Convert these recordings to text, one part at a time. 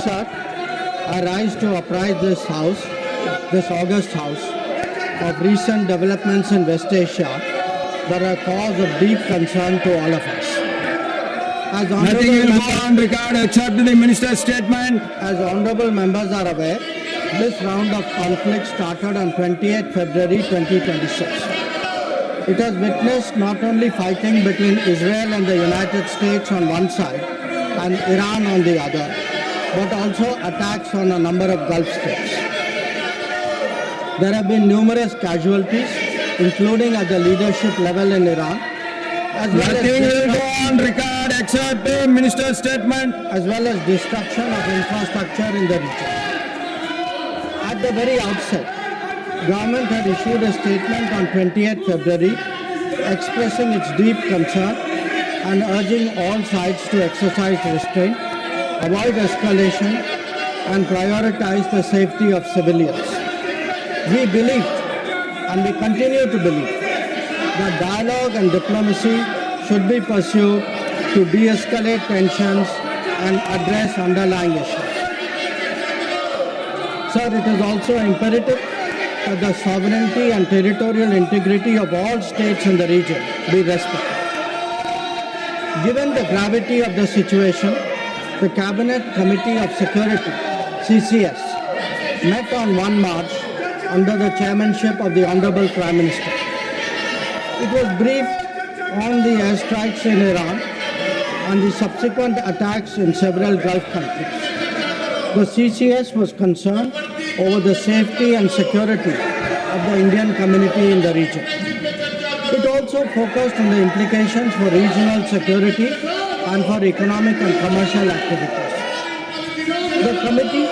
sir, I rise to apprise this August House, of recent developments in West Asia that are cause of deep concern to all of us. As Nothing will go on record except the minister's statement. As honorable members are aware, this round of conflict started on 28 February 2026. It has witnessed not only fighting between Israel and the United States on one side and Iran on the other, but also attacks on a number of Gulf states. There have been numerous casualties, including at the leadership level in Iran, as well Nothing will go as on record except the minister's statement. destruction of infrastructure in the region. At the very outset, government had issued a statement on 28 February expressing its deep concern and urging all sides to exercise restraint, avoid escalation, and prioritize the safety of civilians. We believed, and we continue to believe, that dialogue and diplomacy should be pursued to de-escalate tensions and address underlying issues. Sir, it is also imperative that the sovereignty and territorial integrity of all states in the region be respected. Given the gravity of the situation, the Cabinet Committee of Security, CCS, met on 1 March under the chairmanship of the Honorable Prime Minister. It was briefed on the airstrikes in Iran and the subsequent attacks in several Gulf countries. The CCS was concerned over the safety and security of the Indian community in the region. It also focused on the implications for regional security and for economic and commercial activities. The committee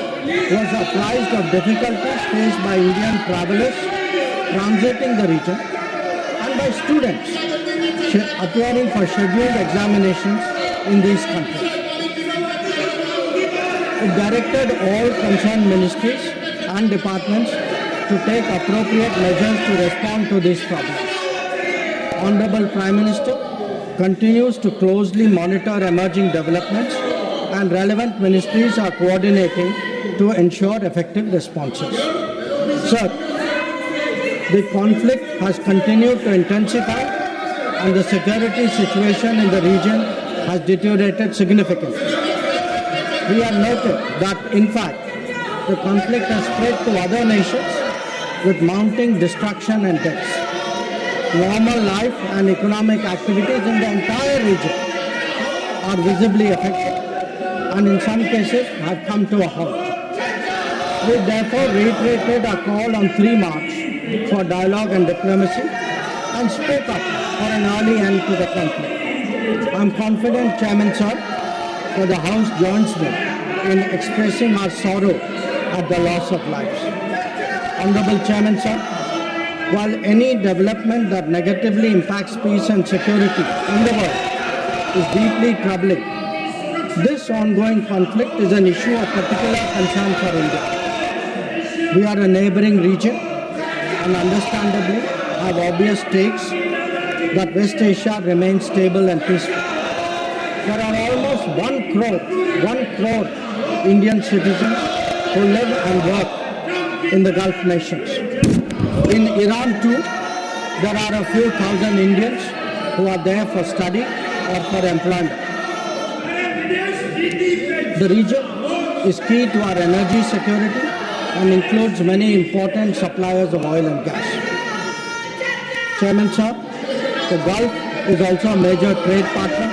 was apprised of difficulties faced by Indian travelers transiting the region and by students appearing for scheduled examinations in these countries. It directed all concerned ministries and departments to take appropriate measures to respond to these problems. Honorable Prime Minister continues to closely monitor emerging developments and relevant ministries are coordinating to ensure effective responses. Sir, the conflict has continued to intensify and the security situation in the region has deteriorated significantly. We have noted that, in fact, the conflict has spread to other nations with mounting destruction and deaths. Normal life and economic activities in the entire region are visibly affected and in some cases have come to a halt. We therefore reiterated our call on 3 March for dialogue and diplomacy and spoke up for an early end to the conflict. I am confident, Chairman Sir, that the House joins me in expressing our sorrow at the loss of lives. Honorable Chairman Sir, while any development that negatively impacts peace and security in the world is deeply troubling, this ongoing conflict is an issue of particular concern for India. We are a neighboring region and understandably have obvious stakes that West Asia remains stable and peaceful. There are almost 1 crore Indian citizens who live and work in the Gulf nations. In Iran too, there are a few thousand Indians who are there for study or for employment. The region is key to our energy security and includes many important suppliers of oil and gas. Chairman Sir, the Gulf is also a major trade partner,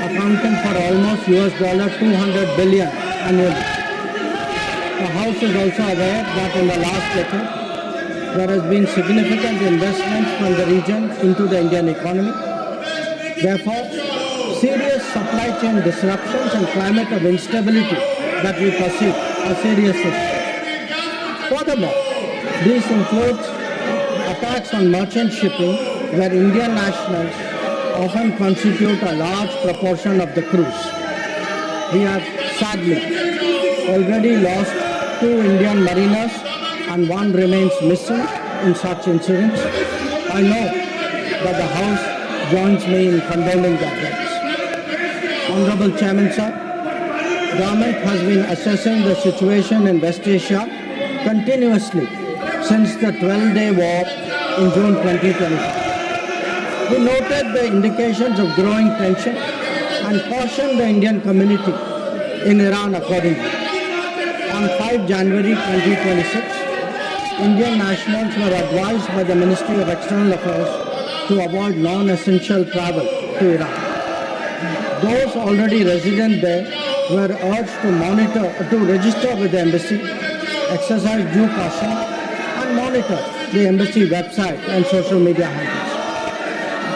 accounting for almost $200 billion annually. The House is also aware that in the last decade, there has been significant investment from the region into the Indian economy. Therefore, serious supply chain disruptions and climate of instability that we perceive are serious issues. Furthermore, these include attacks on merchant shipping where Indian nationals often constitute a large proportion of the crews. We have sadly already lost 2 Indian mariners and 1 remains missing in such incidents. I know that the House joins me in condoning their deaths. Honorable Chairman Sir, government has been assessing the situation in West Asia continuously since the 12-day war in June 2025. We noted the indications of growing tension and cautioned the Indian community in Iran accordingly. On 5 January 2026, Indian nationals were advised by the Ministry of External Affairs to avoid non-essential travel to Iran. Those already resident there were urged to register with the embassy, exercise due caution, and monitor the embassy website and social media handles.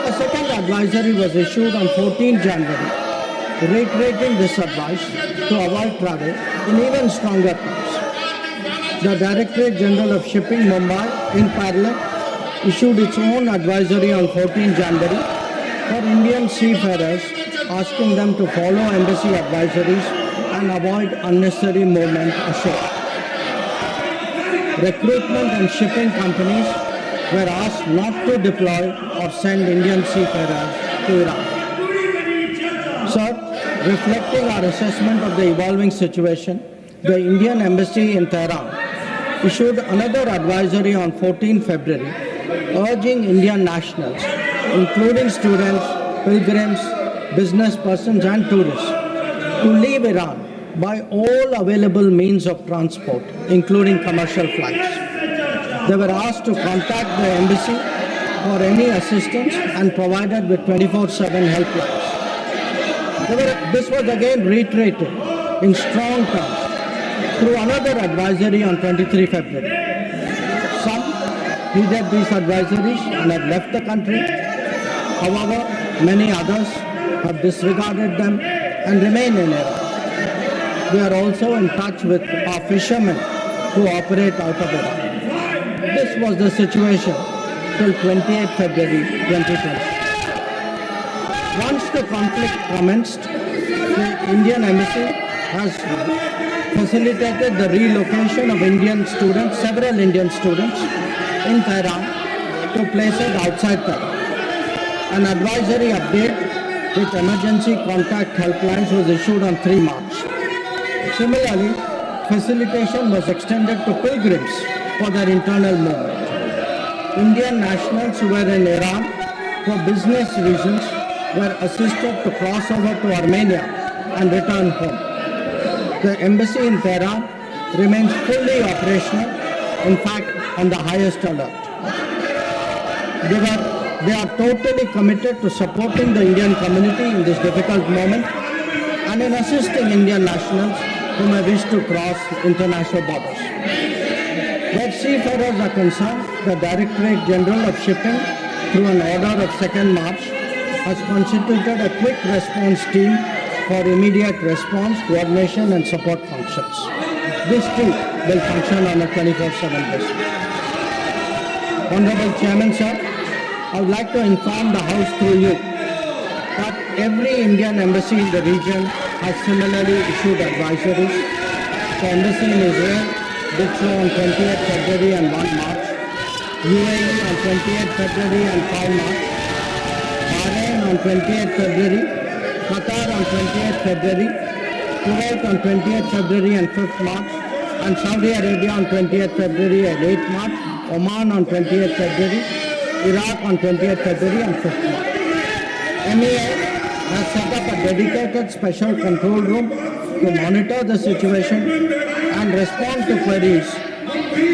A second advisory was issued on 14 January, reiterating this advice to avoid travel in even stronger terms. The Directorate General of Shipping, Mumbai, in parallel, issued its own advisory on 14 January for Indian seafarers, asking them to follow embassy advisories and avoid unnecessary movement ashore. Recruitment and shipping companies were asked not to deploy or send Indian seafarers to Iran. Sir, reflecting our assessment of the evolving situation, the Indian Embassy in Tehran issued another advisory on 14 February, urging Indian nationals, including students, pilgrims, business persons and tourists, to leave Iran by all available means of transport, including commercial flights. They were asked to contact the embassy for any assistance and provided with 24/7 helplines. This was again reiterated in strong terms through another advisory on 23 February. Some heeded these advisories and have left the country. However, many others have disregarded them and remain in Iran. We are also in touch with our fishermen who operate out of Iran. This was the situation till 28 February 2020. Once the conflict commenced, the Indian Embassy has facilitated the relocation of several Indian students in Tehran to places outside Tehran. An advisory update with emergency contact helplines was issued on 3 March. Similarly, facilitation was extended to pilgrims for their internal movement. Indian nationals who were in Iran for business reasons were assisted to cross over to Armenia and return home. The embassy in Tehran remains fully operational, in fact, on the highest alert. They are totally committed to supporting the Indian community in this difficult moment and in assisting Indian nationals who may wish to cross international borders. Where seafarers are concerned, the Directorate General of Shipping, through an order of 2nd March, has constituted a quick response team for immediate response, coordination and support functions. This team will function on a 24/7 basis. Honorable Chairman, sir, I would like to inform the House through you that every Indian embassy in the region has similarly issued advisories. The embassy in Israel did so on 28th February and 1 March, UAE on 28th February and 5 March, Bahrain on 28th February, Qatar on 28th February, Kuwait on 28th February and 5th March, and Saudi Arabia on 28th February and 8th March, Oman on 28th February, Iraq on 20th February and 5th March. MEA has set up a dedicated special control room to monitor the situation and respond to queries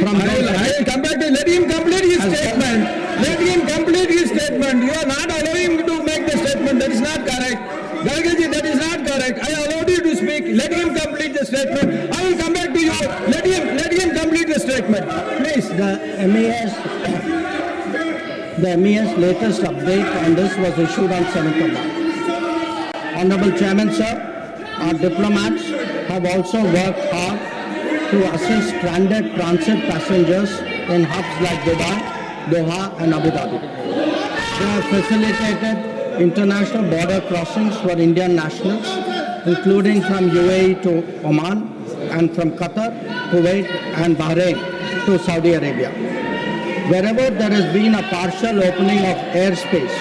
from I will come back to let him complete his statement. Let him complete his statement. You are not allowing him to make the statement. That is not correct. Gargaji, that is not correct. I allowed you to speak. Let him complete the statement. I will come back to you. Let him complete the statement. Please. The MEA's latest update on this was issued on 7th of March. Honorable Chairman, sir, our diplomats have also worked hard to assist stranded transit passengers in hubs like Dubai, Doha and Abu Dhabi. They have facilitated international border crossings for Indian nationals, including from UAE to Oman and from Qatar, Kuwait and Bahrain to Saudi Arabia. Wherever there has been a partial opening of airspace,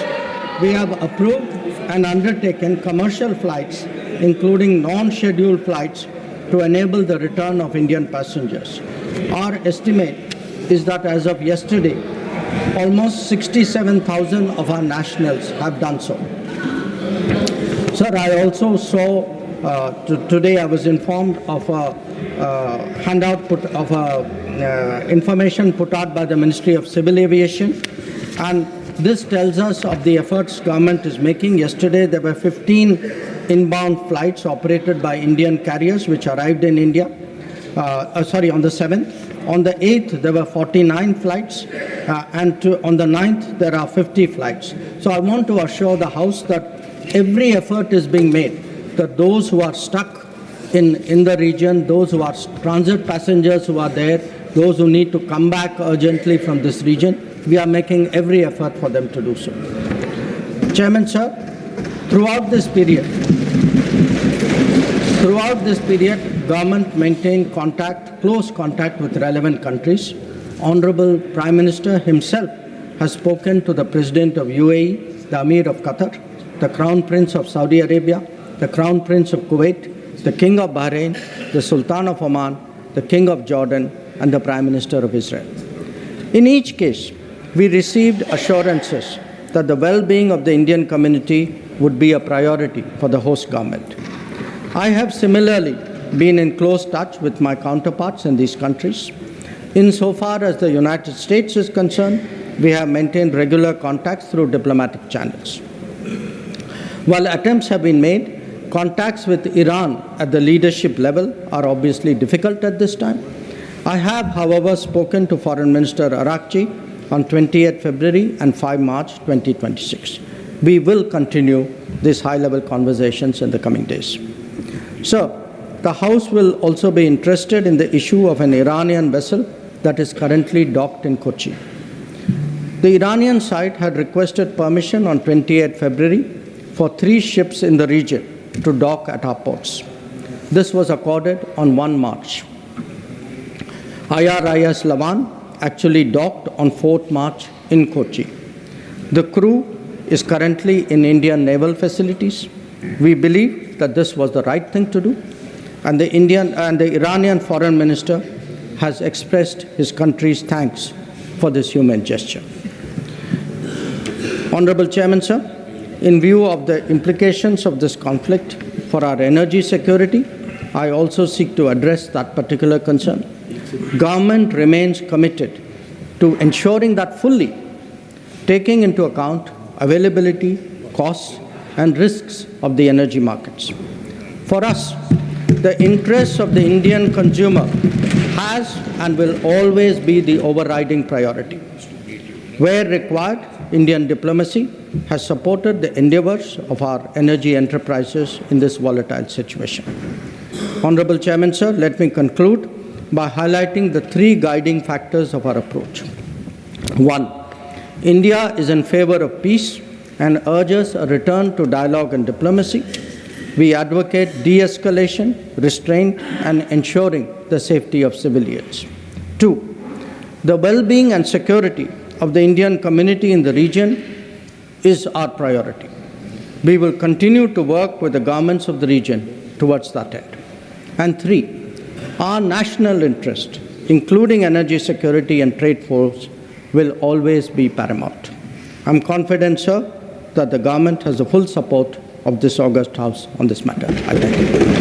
we have approved and undertaken commercial flights including non-scheduled flights, to enable the return of Indian passengers. Our estimate is that as of yesterday, almost 67,000 of our nationals have done so. Sir, I also saw today I was informed of a information put out by the Ministry of Civil Aviation, and this tells us of the efforts government is making. Yesterday there were 15 inbound flights operated by Indian carriers which arrived in India. On the 7th. On the 8th, there were 49 flights, and on the 9th, there are 50 flights. So I want to assure the House that every effort is being made, that those who are stuck in the region, those who are transit passengers who are there, those who need to come back urgently from this region, we are making every effort for them to do so. Chairman, sir, throughout this period, government maintained close contact with relevant countries. Honorable Prime Minister himself has spoken to the President of UAE, the Amir of Qatar, the Crown Prince of Saudi Arabia, the Crown Prince of Kuwait, the King of Bahrain, the Sultan of Oman, the King of Jordan, and the Prime Minister of Israel. In each case, we received assurances that the well-being of the Indian community would be a priority for the host government. I have similarly been in close touch with my counterparts in these countries. Insofar as the United States is concerned, we have maintained regular contacts through diplomatic channels. While attempts have been made, contacts with Iran at the leadership level are obviously difficult at this time. I have, however, spoken to Foreign Minister Araghchi on 28 February and 5 March 2026. We will continue these high-level conversations in the coming days. Sir, the House will also be interested in the issue of an Iranian vessel that is currently docked in Kochi. The Iranian side had requested permission on 28 February for 3 ships in the region to dock at our ports. This was accorded on 1 March. IRIS Lavan actually docked on 4th March in Kochi. The crew is currently in Indian naval facilities. We believe that this was the right thing to do, and the Iranian foreign minister has expressed his country's thanks for this human gesture. Honorable Chairman, sir, in view of the implications of this conflict for our energy security, I also seek to address that particular concern. Government remains committed to ensuring that fully, taking into account availability, costs, and risks of the energy markets. For us, the interests of the Indian consumer has and will always be the overriding priority. Where required, Indian diplomacy has supported the endeavors of our energy enterprises in this volatile situation. Honorable Chairman, sir, let me conclude by highlighting the 3 guiding factors of our approach. 1. India is in favor of peace and urges a return to dialogue and diplomacy. We advocate de-escalation, restraint, and ensuring the safety of civilians. 2. The well-being and security of the Indian community in the region is our priority. We will continue to work with the governments of the region towards that end. And 3. Our national interest, including energy security and trade flows, will always be paramount. I'm confident, sir, that the government has the full support of this august House on this matter. I thank you.